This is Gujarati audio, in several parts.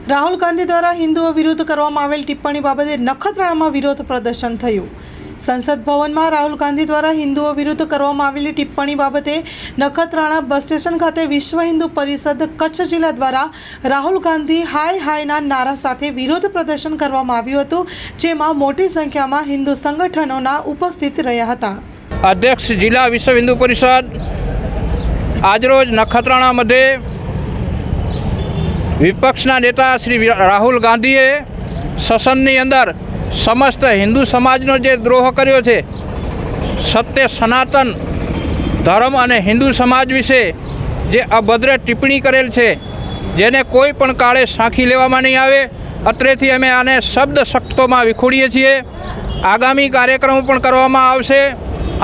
રાહુલ ગાંધી દ્વારા હિન્દુઓ વિરુદ્ધ કરવામાં આવેલ ટિપ્પણી બાબતે નખત્રાણામાં વિરોધ પ્રદર્શન થયું। સંસદ ભવનમાં રાહુલ ગાંધી દ્વારા હિન્દુઓ વિરુદ્ધ કરવામાં આવેલી ટિપ્પણી બાબતે નખત્રાણા બસ સ્ટેશન ખાતે વિશ્વ હિન્દુ પરિષદ કચ્છ જિલ્લા દ્વારા રાહુલ ગાંધી હાય હાયના નારા સાથે વિરોધ પ્રદર્શન કરવામાં આવ્યું હતું, જેમાં મોટી સંખ્યામાં હિન્દુ સંગઠનોના ઉપસ્થિત રહ્યા હતા। अध्यक्ष जिला विश्व हिंदू परिषद આજરોજ નખત્રાણાमध्ये વિપક્ષના नेता श्री राहुल गांधीए सदनની અંદર समस्त हिंदू समाजનો જે દ્રોહ કર્યો છે, સત્ય સનાતન ધર્મ અને હિન્દુ સમાજ વિશે જે અભદ્ર ટિપ્પણી કરેલ છે, જેને કોઈ પણ કાળે સાંખી લેવામાં નહીં આવે, અત્રેથી અમે આને શબ્દ શક્તોમાં વિખોડીએ છીએ। આગામી કાર્યક્રમો પણ કરવામાં આવશે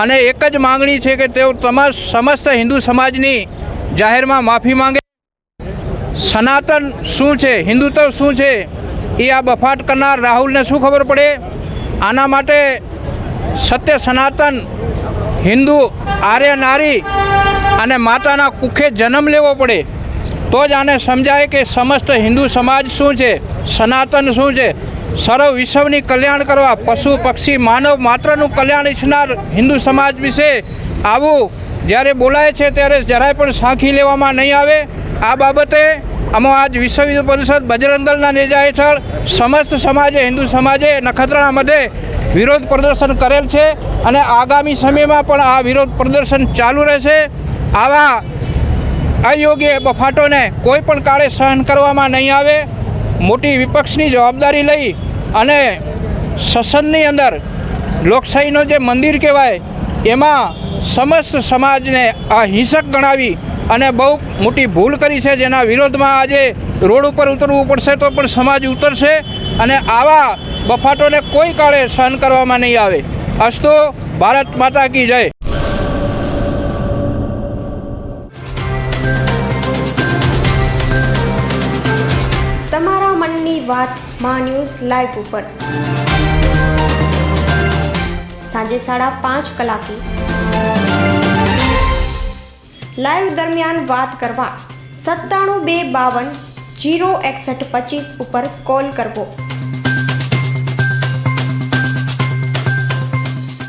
અને એક જ માંગણી છે કે તેઓ સમસ્ત હિન્દુ સમાજની જાહેરમાં માફી માંગે। સનાતન શું છે, હિન્દુત્વ શું છે, એ આ બફાટ કરનાર રાહુલને શું ખબર પડે? આના માટે સત્ય સનાતન હિન્દુ આર્ય નારી અને માતાના કુખે જન્મ લેવો પડે, તો જ આને સમજાય કે સમસ્ત હિન્દુ સમાજ શું છે, સનાતન શું છે। સર્વ વિશ્વની કલ્યાણ કરવા, પશુ પક્ષી માનવ માત્રનું કલ્યાણ ઈચ્છનાર હિન્દુ સમાજ વિશે આવું જ્યારે બોલાય છે ત્યારે જરાય પણ સાંખી લેવામાં નહીં આવે। આ બાબતે અમે આજ વિશ્વ હિન્દુ પરિષદ બજરંગ દળના નેજા હેઠળ સમસ્ત સમાજે હિન્દુ સમાજે નખત્રાણાमध्ये વિરોધ પ્રદર્શન કરેલ છે અને આગામી સમયમાં પણ આ વિરોધ પ્રદર્શન ચાલુ રહેશે। આવા અયોગ્ય બફાટોને કોઈ પણ કાળે સહન કરવામાં નહીં આવે। મોટી વિપક્ષની જવાબદારી લઈ અને સદનની અંદર લોકશાહીનો જે મંદિર કહેવાય એમાં સમસ્ત સમાજને અહિંસક ગણાવી અને બહુ મોટી ભૂલ કરી છે, જેના વિરોધમાં આજે રોડ ઉપર ઉતરવું પડશે તો પણ સમાજ ઉતરશે અને આવા બફાટોને કોઈ કાળે સહન કરવામાં નહીં આવે। અસ્તુ ભારત માતા કી જય। તમારા મનની વાત માં ન્યૂઝ લાઈવ ઉપર સાંજે 5:30 કલાકે લાઈવ દરમિયાન વાત કરવા 97 252 06125 ઉપર કોલ કરવો।